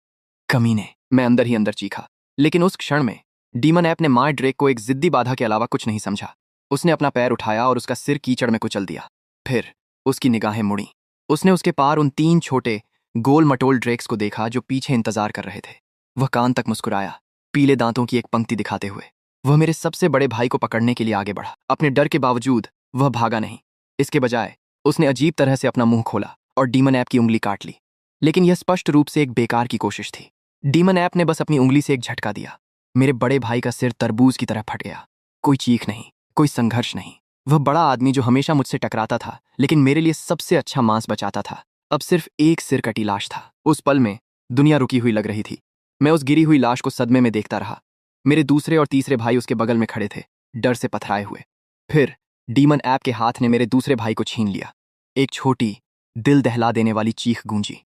Speaker 1: कमीने, मैं अंदर ही अंदर चीखा। लेकिन उस क्षण में डीमन ऐप ने माँ ड्रेक को एक जिद्दी बाधा के अलावा कुछ नहीं समझा। उसने अपना पैर उठाया और उसका सिर कीचड़ में कुचल दिया। फिर उसकी निगाहें मुड़ी। उसने उसके पार उन 3 छोटे गोल मटोल ड्रेक्स को देखा जो पीछे इंतजार कर रहे थे। वह कान तक मुस्कुराया, पीले दांतों की एक पंक्ति दिखाते हुए। वह मेरे सबसे बड़े भाई को पकड़ने के लिए आगे बढ़ा। अपने डर के बावजूद वह भागा नहीं। इसके बजाय उसने अजीब तरह से अपना मुंह खोला और डीमन ऐप की उंगली काट ली। लेकिन यह स्पष्ट रूप से एक बेकार की कोशिश थी। डीमन ऐप ने बस अपनी उंगली से एक झटका दिया। मेरे बड़े भाई का सिर तरबूज की तरह फट गया। कोई चीख नहीं, कोई संघर्ष नहीं। वह बड़ा आदमी जो हमेशा मुझसे टकराता था लेकिन मेरे लिए सबसे अच्छा मांस बचाता था, अब सिर्फ एक सिर कटी लाश था। उस पल में दुनिया रुकी हुई लग रही थी। मैं उस गिरी हुई लाश को सदमे में देखता रहा। मेरे दूसरे और तीसरे भाई उसके बगल में खड़े थे, डर से पथराए हुए। फिर डीमन ऐप के हाथ ने मेरे दूसरे भाई को छीन लिया। एक छोटी, दिल दहला देने वाली चीख गूंजी।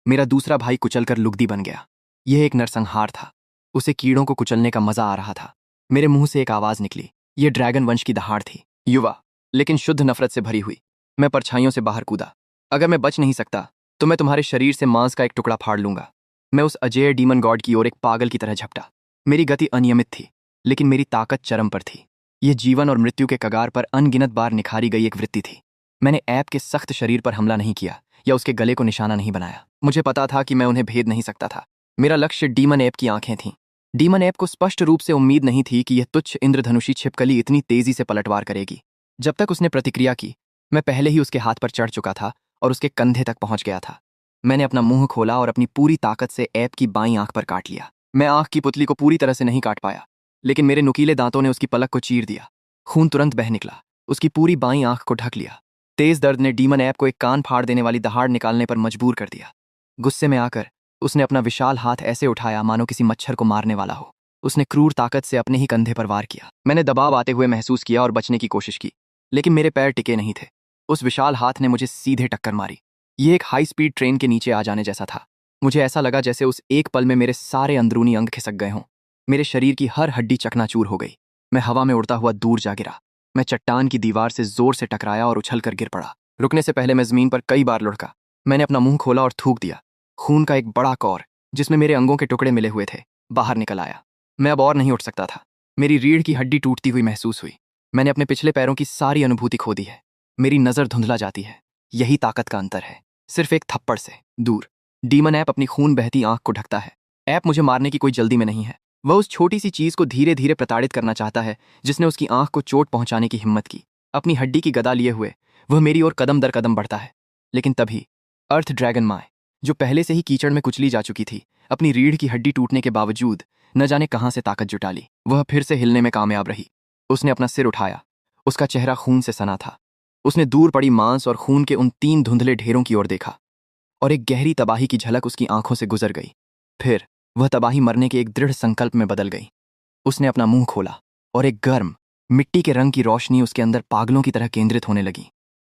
Speaker 1: मेरा दूसरा भाई कुचलकर लुगदी बन गया। यह एक नरसंहार था। उसे कीड़ों को कुचलने का मजा आ रहा था। मेरे मुंह से एक आवाज निकली। यह ड्रैगन वंश की दहाड़ थी, युवा, लेकिन शुद्ध नफरत से भरी हुई। मैं परछाइयों से बाहर कूदा। अगर मैं बच नहीं सकता तो मैं तुम्हारे शरीर से मांस का एक टुकड़ा फाड़ लूंगा। मैं उस अजेय डीमन गॉड की ओर एक पागल की तरह झपटा। मेरी गति अनियमित थी, लेकिन मेरी ताकत चरम पर थी। यह जीवन और मृत्यु के कगार पर अनगिनत बार निखारी गई एक वृत्ति थी। मैंने ऐप के सख्त शरीर पर हमला नहीं किया या उसके गले को निशाना नहीं बनाया। मुझे पता था कि मैं उन्हें भेद नहीं सकता था। मेरा लक्ष्य डीमन ऐप की आंखें थीं। डीमन ऐप को स्पष्ट रूप से उम्मीद नहीं थी कि यह तुच्छ इंद्रधनुषी छिपकली इतनी तेजी से पलटवार करेगी। जब तक उसने प्रतिक्रिया की, मैं पहले ही उसके हाथ पर चढ़ चुका था और उसके कंधे तक पहुंच गया था। मैंने अपना मुंह खोला और अपनी पूरी ताकत से ऐप की बाईं आंख पर काट लिया। मैं आंख की पुतली को पूरी तरह से नहीं काट पाया, लेकिन मेरे नुकीले दांतों ने उसकी पलक को चीर दिया। खून तुरंत बह निकला, उसकी पूरी बाईं आंख को ढक लिया। तेज दर्द ने डीमन ऐप को एक कान फाड़ देने वाली दहाड़ निकालने पर मजबूर कर दिया। गुस्से में आकर उसने अपना विशाल हाथ ऐसे उठाया मानो किसी मच्छर को मारने वाला हो। उसने क्रूर ताकत से अपने ही कंधे पर वार किया। मैंने दबाव आते हुए महसूस किया और बचने की कोशिश की, लेकिन मेरे पैर टिके नहीं थे। उस विशाल हाथ ने मुझे सीधे टक्कर मारी। ये एक हाई स्पीड ट्रेन के नीचे आ जाने जैसा था। मुझे ऐसा लगा जैसे उस एक पल में मेरे सारे अंदरूनी अंग खिसक गए हों। मेरे शरीर की हर हड्डी चकनाचूर हो गई। मैं हवा में उड़ता हुआ दूर जा गिरा। मैं चट्टान की दीवार से जोर से टकराया और उछलकर गिर पड़ा। रुकने से पहले मैं जमीन पर कई बार लुढ़का। मैंने अपना मुंह खोला और थूक दिया। खून का एक बड़ा कौर, जिसमें मेरे अंगों के टुकड़े मिले हुए थे, बाहर निकल आया। मैं अब और नहीं उठ सकता था। मेरी रीढ़ की हड्डी टूटती हुई महसूस हुई। मैंने अपने पिछले पैरों की सारी अनुभूति खो दी है। मेरी नज़र धुंधला जाती है। यही ताकत का अंतर है, सिर्फ एक थप्पड़ से दूर। डीमन ऐप अपनी खून बहती आंख को ढकता है। ऐप मुझे मारने की कोई जल्दी में नहीं है। वह उस छोटी सी चीज को धीरे धीरे प्रताड़ित करना चाहता है जिसने उसकी आंख को चोट पहुंचाने की हिम्मत की। अपनी हड्डी की गदा लिए हुए वह मेरी ओर कदम दर कदम बढ़ता है। लेकिन तभी अर्थ ड्रैगन माए, जो पहले से ही कीचड़ में कुचली जा चुकी थी, अपनी रीढ़ की हड्डी टूटने के बावजूद न जाने कहां से ताकत जुटा ली। वह फिर से हिलने में कामयाब रही। उसने अपना सिर उठाया। उसका चेहरा खून से सना था। उसने दूर पड़ी मांस और खून के उन 3 धुंधले ढेरों की ओर देखा और एक गहरी तबाही की झलक उसकी आंखों से गुजर गई। फिर वह तबाही मरने के एक दृढ़ संकल्प में बदल गई। उसने अपना मुंह खोला और एक गर्म, मिट्टी के रंग की रोशनी उसके अंदर पागलों की तरह केंद्रित होने लगी।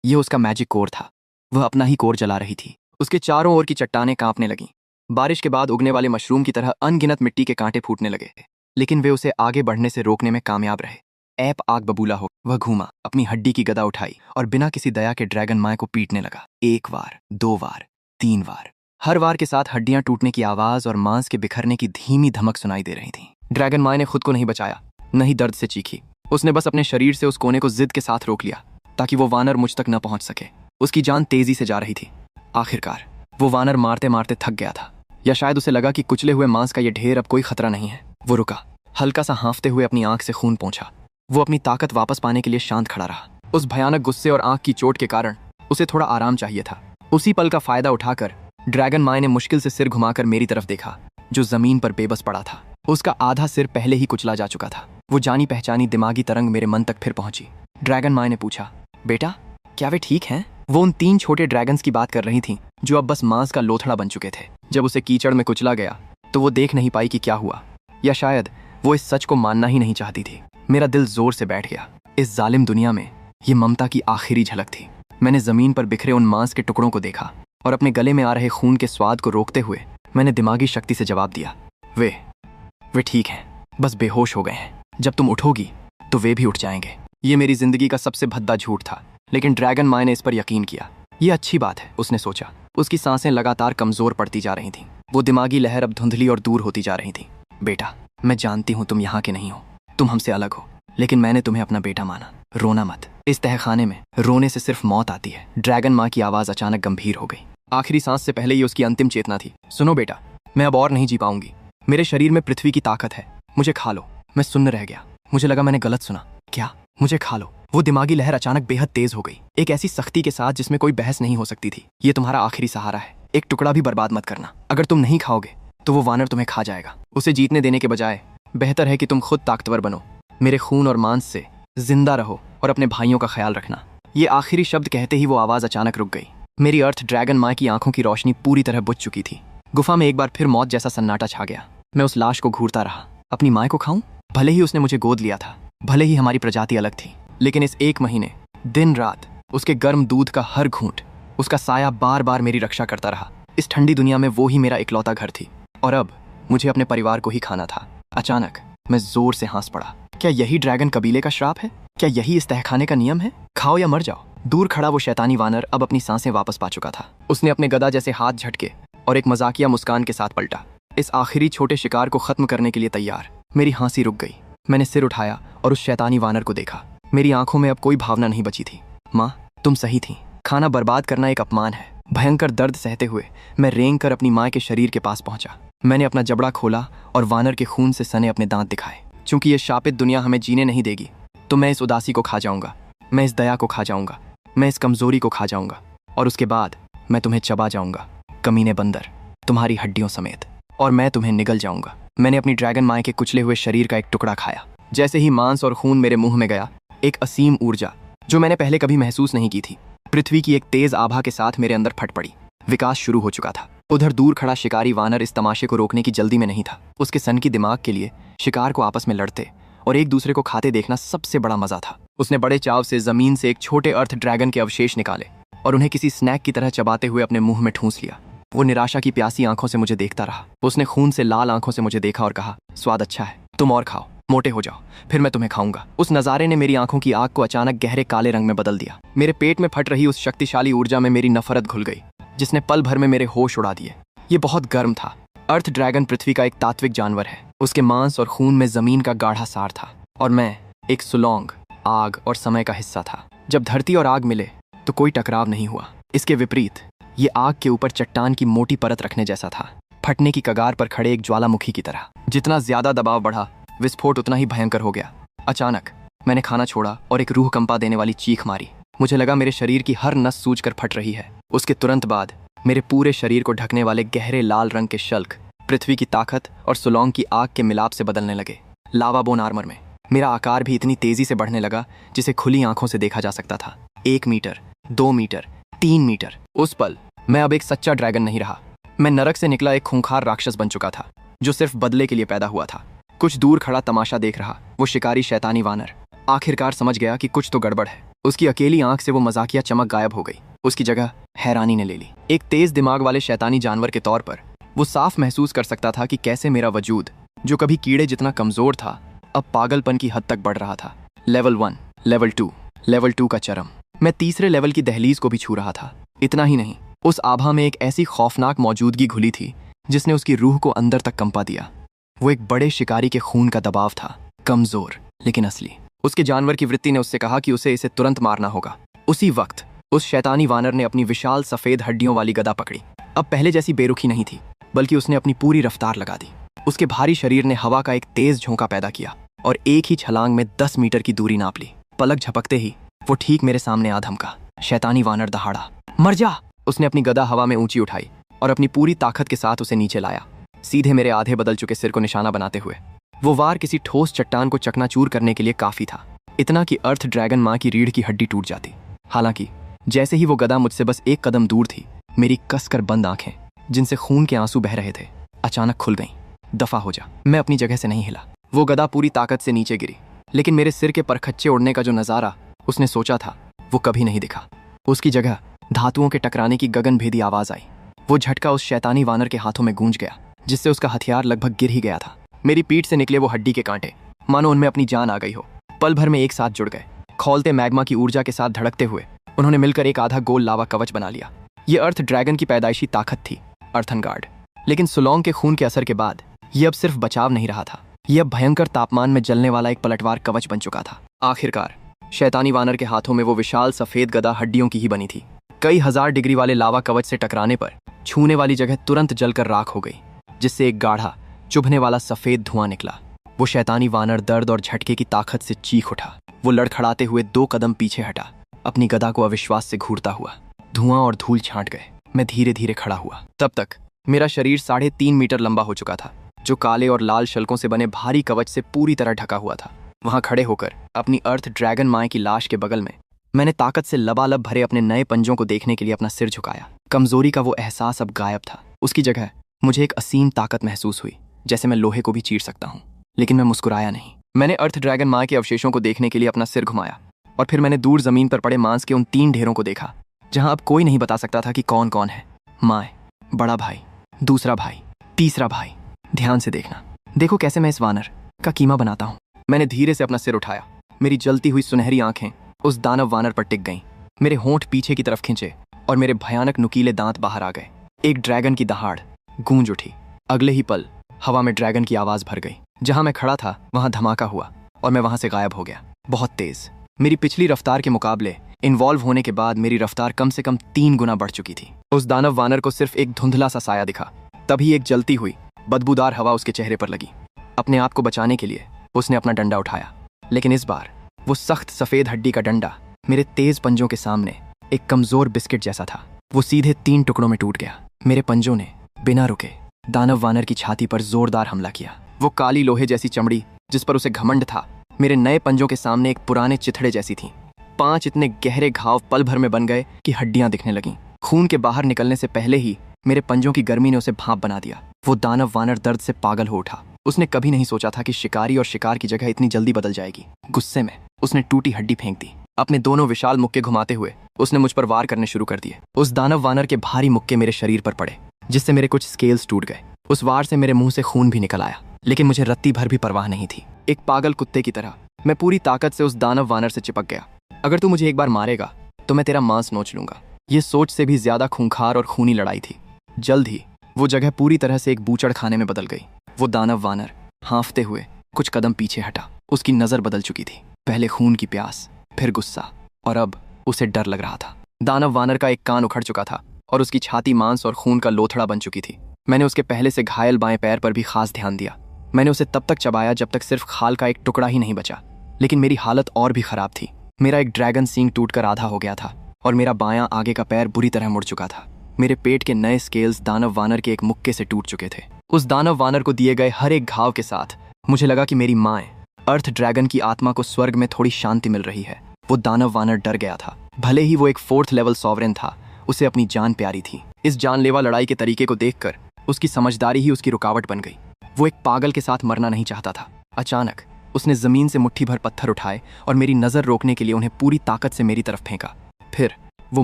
Speaker 1: यह उसका मैजिक कोर था। वह अपना ही कोर जला रही थी। उसके चारों ओर की चट्टानें कांपने लगीं। बारिश के बाद उगने वाले मशरूम की तरह अनगिनत मिट्टी के कांटे फूटने लगे, लेकिन वे उसे आगे बढ़ने से रोकने में कामयाब रहे। ऐप आग बबूला हो वह घूमा, अपनी हड्डी की गदा उठाई और बिना किसी दया के ड्रैगन माए को पीटने लगा। 1 बार, 2 बार, 3 बार। हर वार के साथ हड्डियां टूटने की आवाज और मांस के बिखरने की धीमी धमक सुनाई दे रही थी। ड्रैगन माए ने खुद को नहीं बचाया, न ही दर्द से चीखी। उसने बस अपने शरीर से उस कोने को जिद के साथ रोक लिया ताकि वो वानर मुझ तक न पहुंच सके। उसकी जान तेजी से जा रही थी। आखिरकार वो वानर मारते मारते थक गया था, या शायद उसे लगा कि कुचले हुए मांस का यह ढेर अब कोई खतरा नहीं है। वो रुका, हल्का सा हाँफते हुए अपनी आंख से खून पोंछा। वो अपनी ताकत वापस पाने के लिए शांत खड़ा रहा। उस भयानक गुस्से और आंख की चोट के कारण उसे थोड़ा आराम चाहिए था। उसी पल का फायदा उठाकर ड्रैगन माए ने मुश्किल से सिर घुमाकर मेरी तरफ देखा, जो जमीन पर बेबस पड़ा था। उसका आधा सिर पहले ही कुचला जा चुका था। वो जानी पहचानी दिमागी तरंग मेरे मन तक फिर पहुंची। ड्रैगन माए ने पूछा, बेटा क्या वे ठीक हैं? वो उन 3 छोटे ड्रैगन्स की बात कर रही थीं, जो अब बस मांस का लोथड़ा बन चुके थे। जब उसे कीचड़ में कुचला गया तो वो देख नहीं पाई कि क्या हुआ, या शायद वो इस सच को मानना ही नहीं चाहती थी। मेरा दिल जोर से बैठ गया। इस जालिम दुनिया में ये ममता की आखिरी झलक थी। मैंने जमीन पर बिखरे उन मांस के टुकड़ों को देखा और अपने गले में आ रहे खून के स्वाद को रोकते हुए मैंने दिमागी शक्ति से जवाब दिया, वे ठीक हैं, बस बेहोश हो गए हैं। जब तुम उठोगी तो वे भी उठ जाएंगे। ये मेरी जिंदगी का सबसे भद्दा झूठ था, लेकिन ड्रैगन माँ ने इस पर यकीन किया। ये अच्छी बात है, उसने सोचा। उसकी सांसें लगातार कमजोर पड़ती जा रही थीं। वो दिमागी लहर अब धुंधली और दूर होती जा रही थी। बेटा, मैं जानती हूँ तुम यहाँ के नहीं हो, तुम हमसे अलग हो, लेकिन मैंने तुम्हें अपना बेटा माना। रोना मत, इस तहखाने में रोने से सिर्फ मौत आती है। ड्रैगन माँ की आवाज अचानक गंभीर हो गई। आखिरी सांस से पहले ये उसकी अंतिम चेतना थी। सुनो बेटा, मैं अब और नहीं जी पाऊंगी। मेरे शरीर में पृथ्वी की ताकत है, मुझे खा लो। मैं सुन्न रह गया, मुझे लगा मैंने गलत सुना। क्या? मुझे खा लो। वो दिमागी लहर अचानक बेहद तेज हो गई, एक ऐसी सख्ती के साथ जिसमें कोई बहस नहीं हो सकती थी। ये तुम्हारा आखिरी सहारा है, एक टुकड़ा भी बर्बाद मत करना। अगर तुम नहीं खाओगे तो वो वानर तुम्हें खा जाएगा। उसे जीतने देने के बजाय बेहतर है कि तुम खुद ताकतवर बनो। मेरे खून और मांस से जिंदा रहो और अपने भाइयों का ख्याल रखना। ये आखिरी शब्द कहते ही वो आवाज अचानक रुक गई। मेरी अर्थ ड्रैगन माँ की आंखों की रोशनी पूरी तरह बुझ चुकी थी। गुफा में एक बार फिर मौत जैसा सन्नाटा छा गया। मैं उस लाश को घूरता रहा। अपनी माँ को खाऊं? भले ही उसने मुझे गोद लिया था, भले ही हमारी प्रजाति अलग थी, लेकिन इस एक महीने दिन रात उसके गर्म दूध का हर घूंट, उसका साया बार बार मेरी रक्षा करता रहा। इस ठंडी दुनिया में वो ही मेरा इकलौता घर थी, और अब मुझे अपने परिवार को ही खाना था। अचानक मैं जोर से हंस पड़ा। क्या यही ड्रैगन कबीले का श्राप है? क्या यही इस तहखाने का नियम है? खाओ या मर जाओ। दूर खड़ा वो शैतानी वानर अब अपनी सांसें वापस पा चुका था। उसने अपने गदा जैसे हाथ झटके और एक मजाकिया मुस्कान के साथ पलटा, इस आखिरी छोटे शिकार को खत्म करने के लिए तैयार। मेरी हंसी रुक गई। मैंने सिर उठाया और उस शैतानी वानर को देखा। मेरी आंखों में अब कोई भावना नहीं बची थी। माँ, तुम सही थी। खाना बर्बाद करना एक अपमान है। भयंकर दर्द सहते हुए मैं रेंग कर अपनी माँ के शरीर के पास पहुंचा। मैंने अपना जबड़ा खोला और वानर के खून से सने अपने दांत दिखाए। चूंकि ये शापित दुनिया हमें जीने नहीं देगी, तो मैं इस उदासी को खा जाऊंगा, मैं इस दया को खा जाऊंगा, मैं इस कमजोरी को खा जाऊंगा, और उसके बाद मैं तुम्हें चबा जाऊंगा, कमीने बंदर, तुम्हारी हड्डियों समेत, और मैं तुम्हें निगल जाऊंगा। मैंने अपनी ड्रैगन माँ के कुचले हुए शरीर का एक टुकड़ा खाया। जैसे ही मांस और खून मेरे मुंह में गया, एक असीम ऊर्जा जो मैंने पहले कभी महसूस नहीं की थी, पृथ्वी की एक तेज आभा के साथ मेरे अंदर फट पड़ी। विकास शुरू हो चुका था। उधर दूर खड़ा शिकारी वानर इस तमाशे को रोकने की जल्दी में नहीं था। उसके सन की दिमाग के लिए शिकार को आपस में लड़ते और एक दूसरे को खाते देखना सबसे बड़ा मजा था। उसने बड़े चाव से जमीन से एक छोटे अर्थ ड्रैगन के अवशेष निकाले और उन्हें किसी स्नैक की तरह चबाते हुए अपने मुंह में ठूंस लिया। वो निराशा की प्यासी आंखों से मुझे देखता रहा। उसने खून से लाल आंखों से मुझे देखा और कहा, स्वाद अच्छा है, तुम और खाओ, मोटे हो जाओ, फिर मैं तुम्हें खाऊंगा। उस नजारे ने मेरी आंखों की आग को अचानक गहरे काले रंग में बदल दिया। मेरे पेट में फट रही उस शक्तिशाली ऊर्जा में मेरी नफरत घुल गई, जिसने पल भर में मेरे होश उड़ा दिए। ये बहुत गर्म था। अर्थ ड्रैगन पृथ्वी का एक तात्विक जानवर है। उसके मांस और खून में जमीन का गाढ़ा सार था, और मैं एक सुलौंग, आग और समय का हिस्सा था। जब धरती और आग मिले तो कोई टकराव नहीं हुआ। इसके विपरीत ये आग के ऊपर चट्टान की मोटी परत रखने जैसा था, फटने की कगार पर खड़े एक ज्वालामुखी की तरह। जितना ज्यादा दबाव बढ़ा, विस्फोट उतना ही भयंकर हो गया। अचानक मैंने खाना छोड़ा और एक रूह कंपा देने वाली चीख मारी। मुझे लगा मेरे शरीर की हर नस सूजकर फट रही है। उसके तुरंत बाद मेरे पूरे शरीर को ढकने वाले गहरे लाल रंग के शल्क पृथ्वी की ताकत और सुलौंग की आग के मिलाप से बदलने लगे। लावा बोन आर्मर में मेरा आकार भी इतनी तेजी से बढ़ने लगा जिसे खुली आंखों से देखा जा सकता था। 1 मीटर, 2 मीटर, 3 मीटर। उस पल मैं अब एक सच्चा ड्रैगन नहीं रहा। मैं नरक से निकला एक खूंखार राक्षस बन चुका था, जो सिर्फ बदले के लिए पैदा हुआ था। कुछ दूर खड़ा तमाशा देख रहा वो शिकारी शैतानी वानर आखिरकार समझ गया कि कुछ तो गड़बड़ है। उसकी अकेली आंख से वो मजाकिया चमक गायब हो गई। उसकी जगह हैरानी ने ले ली। एक तेज दिमाग वाले शैतानी जानवर के तौर पर वो साफ महसूस कर सकता था कि कैसे मेरा वजूद, जो कभी कीड़े जितना कमजोर था, अब पागलपन की हद तक बढ़ रहा था। लेवल 1, लेवल 2, लेवल 2 का चरम। मैं तीसरे लेवल की दहलीज को भी छू रहा था। इतना ही नहीं, उस आभा में एक ऐसी खौफनाक मौजूदगी घुली थी जिसने उसकी रूह को अंदर तक कंपा दिया। वो एक बड़े शिकारी के खून का दबाव था, कमजोर लेकिन असली। उसके जानवर की वृत्ति ने उससे कहा कि उसे इसे तुरंत मारना होगा। उसी वक्त उस शैतानी वानर ने अपनी विशाल सफेद हड्डियों वाली गदा पकड़ी। अब पहले जैसी बेरुखी नहीं थी, बल्कि उसने अपनी पूरी रफ्तार लगा दी। उसके भारी शरीर ने हवा का एक तेज झोंका पैदा किया और एक ही छलांग में 10 मीटर की दूरी नाप ली। पलक झपकते ही वो ठीक मेरे सामने आ धमका। शैतानी वानर दहाड़ा, मर जा। उसने अपनी गदा हवा में ऊंची उठाई और अपनी पूरी ताकत के साथ उसे नीचे लाया, सीधे मेरे आधे बदल चुके सिर को निशाना बनाते हुए। वो वार किसी ठोस चट्टान को चकनाचूर करने के लिए काफी था, इतना कि अर्थ ड्रैगन माँ की रीढ़ की हड्डी टूट जाती। हालांकि जैसे ही वो गदा मुझसे बस एक कदम दूर थी, मेरी कसकर बंद आंखें, जिनसे खून के आंसू बह रहे थे, अचानक खुल गईं। दफा हो जा। मैं अपनी जगह से नहीं हिला। वो गदा पूरी ताकत से नीचे गिरी, लेकिन मेरे सिर के परखच्चे उड़ने का जो नजारा उसने सोचा था, वो कभी नहीं दिखा। उसकी जगह धातुओं के टकराने की गगनभेदी आवाज आई। वो झटका उस शैतानी वानर के हाथों में गूंज गया, जिससे उसका हथियार लगभग गिर ही गया था। मेरी पीठ से निकले वो हड्डी के कांटे, मानो उनमें अपनी जान आ गई हो, पल भर में एक साथ जुड़ गए। खौलते मैग्मा की ऊर्जा के साथ धड़कते हुए उन्होंने मिलकर एक आधा गोल लावा कवच बना लिया। ये अर्थ ड्रैगन की पैदाइशी ताकत थी, अर्थन गार्ड। लेकिन सुलोंग के खून के असर के बाद ये अब सिर्फ बचाव नहीं रहा था, ये अब भयंकर तापमान में जलने वाला एक पलटवार कवच बन चुका था। आखिरकार शैतानी वानर के हाथों में वो विशाल सफेद गदा हड्डियों की ही बनी थी। कई हजार डिग्री वाले लावा कवच से टकराने पर छूने वाली जगह तुरंत जलकर राख हो गई, जिससे एक गाढ़ा चुभने वाला सफेद धुआं निकला। वो शैतानी वानर दर्द और झटके की ताकत से चीख उठा। वो लड़खड़ाते हुए 2 कदम पीछे हटा, अपनी गदा को अविश्वास से घूरता हुआ। धुआं और धूल छांट गए। मैं धीरे धीरे खड़ा हुआ। तब तक मेरा शरीर 3.5 मीटर लंबा हो चुका था, जो काले और लाल शल्कों से बने भारी कवच से पूरी तरह ढका हुआ था। वहां खड़े होकर अपनी अर्थ ड्रैगन माए की लाश के बगल में मैंने ताकत से लबालब भरे अपने नए पंजों को देखने के लिए अपना सिर झुकाया। कमजोरी का वो एहसास अब गायब था। उसकी जगह मुझे एक असीम ताकत महसूस हुई, जैसे मैं लोहे को भी चीर सकता हूँ। लेकिन मैं मुस्कुराया नहीं। मैंने अर्थ ड्रैगन माँ के अवशेषों को देखने के लिए अपना सिर घुमाया, और फिर मैंने दूर जमीन पर पड़े मांस के उन 3 ढेरों को देखा, जहां अब कोई नहीं बता सकता था कि कौन कौन है। माए, बड़ा भाई, दूसरा भाई, तीसरा भाई। ध्यान से देखना, देखो कैसे मैं इस वानर का कीमा बनाता हूँ। मैंने धीरे से अपना सिर उठाया। मेरी जलती हुई सुनहरी आंखें उस दानव वानर पर टिक गईं। मेरे होंठ पीछे की तरफ खिंचे और मेरे भयानक नुकीले दांत बाहर आ गए। एक ड्रैगन की दहाड़ गूंज उठी। अगले ही पल हवा में ड्रैगन की आवाज भर गई। जहां मैं खड़ा था वहां धमाका हुआ और मैं वहां से गायब हो गया, बहुत तेज। मेरी पिछली रफ्तार के मुकाबले इन्वॉल्व होने के बाद मेरी रफ्तार कम से कम 3 गुना बढ़ चुकी थी। उस दानव वानर को सिर्फ एक धुंधला सा साया दिखा। तभी एक जलती हुई बदबूदार हवा उसके चेहरे पर लगी। अपने आप को बचाने के लिए उसने अपना डंडा उठाया, लेकिन इस बार वो सख्त सफेद हड्डी का डंडा मेरे तेज पंजों के सामने एक कमजोर बिस्किट जैसा था। वो सीधे 3 टुकड़ों में टूट गया। मेरे पंजों ने बिना रुके दानव वानर की छाती पर जोरदार हमला किया। वो काली लोहे जैसी चमड़ी जिस पर उसे घमंड था, मेरे नए पंजों के सामने एक पुराने चिथड़े जैसी थी। 5 इतने गहरे घाव पल भर में बन गए कि हड्डियां दिखने लगीं। खून के बाहर निकलने से पहले ही मेरे पंजों की गर्मी ने उसे भाप बना दिया। वो दानव वानर दर्द से पागल हो उठा। उसने कभी नहीं सोचा था कि शिकारी और शिकार की जगह इतनी जल्दी बदल जाएगी। गुस्से में उसने टूटी हड्डी फेंक दी। अपने दोनों विशाल मुक्के घुमाते हुए उसने मुझ पर वार करने शुरू कर दिए। उस दानव वानर के भारी मुक्के मेरे शरीर पर पड़े, जिससे मेरे कुछ स्केल्स टूट गए। उस वार से मेरे मुंह से खून भी निकल आया, लेकिन मुझे रत्ती भर भी परवाह नहीं थी। एक पागल कुत्ते की तरह मैं पूरी ताकत से उस दानव वानर से चिपक गया। अगर तू मुझे एक बार मारेगा तो मैं तेरा मांस नोच लूंगा। ये सोच से भी ज्यादा खूंखार और खूनी लड़ाई थी। जल्द ही वो जगह पूरी तरह से एक बूचड़ खाने में बदल गई। वो दानव वानर हाँफते हुए कुछ कदम पीछे हटा। उसकी नजर बदल चुकी थी। पहले खून की प्यास, फिर गुस्सा, और अब उसे डर लग रहा था। दानव वानर का एक कान उखड़ चुका था और उसकी छाती मांस और खून का लोथड़ा बन चुकी थी। मैंने उसके पहले से घायल बाएं पैर पर भी खास ध्यान दिया। मैंने उसे तब तक चबाया जब तक सिर्फ खाल का एक टुकड़ा ही नहीं बचा। लेकिन मेरी हालत और भी खराब थी। मेरा एक ड्रैगन सींग टूटकर आधा हो गया था और मेरा बायां आगे का पैर बुरी तरह मुड़ चुका था। मेरे पेट के नए स्केल्स दानव वानर के एक मुक्के से टूट चुके थे। उस दानव वानर को दिए गए हर एक घाव के साथ मुझे लगा कि मेरी माँ अर्थ ड्रैगन की आत्मा को स्वर्ग में थोड़ी शांति मिल रही है। वो दानव वानर डर गया था। भले ही वो एक 4th लेवल सॉवरेन था, उसे अपनी जान प्यारी थी। इस जानलेवा लड़ाई के तरीके को देखकर उसकी समझदारी ही उसकी रुकावट बन गई। वो एक पागल के साथ मरना नहीं चाहता था। अचानक उसने जमीन से मुट्ठी भर पत्थर उठाए और मेरी नजर रोकने के लिए उन्हें पूरी ताकत से मेरी तरफ फेंका। फिर वो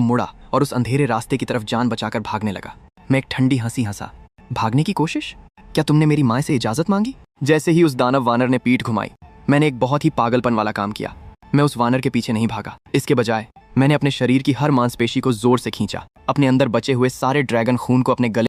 Speaker 1: मुड़ा और उस अंधेरे रास्ते की तरफ जान बचाकर भागने लगा। मैं एक ठंडी हंसी हंसा। भागने की कोशिश? क्या तुमने मेरी माँ से इजाजत मांगी? जैसे ही उस दानव वानर ने पीठ घुमाई, मैंने एक बहुत ही पागलपन वाला काम किया। मैं उस वानर के पीछे नहीं भागा। इसके बजाय मैंने अपने शरीर की हर मांसपेशी को जोर से खींचा। अपने अंदर बचे हुए सारे ड्रैगन खून को अपने गले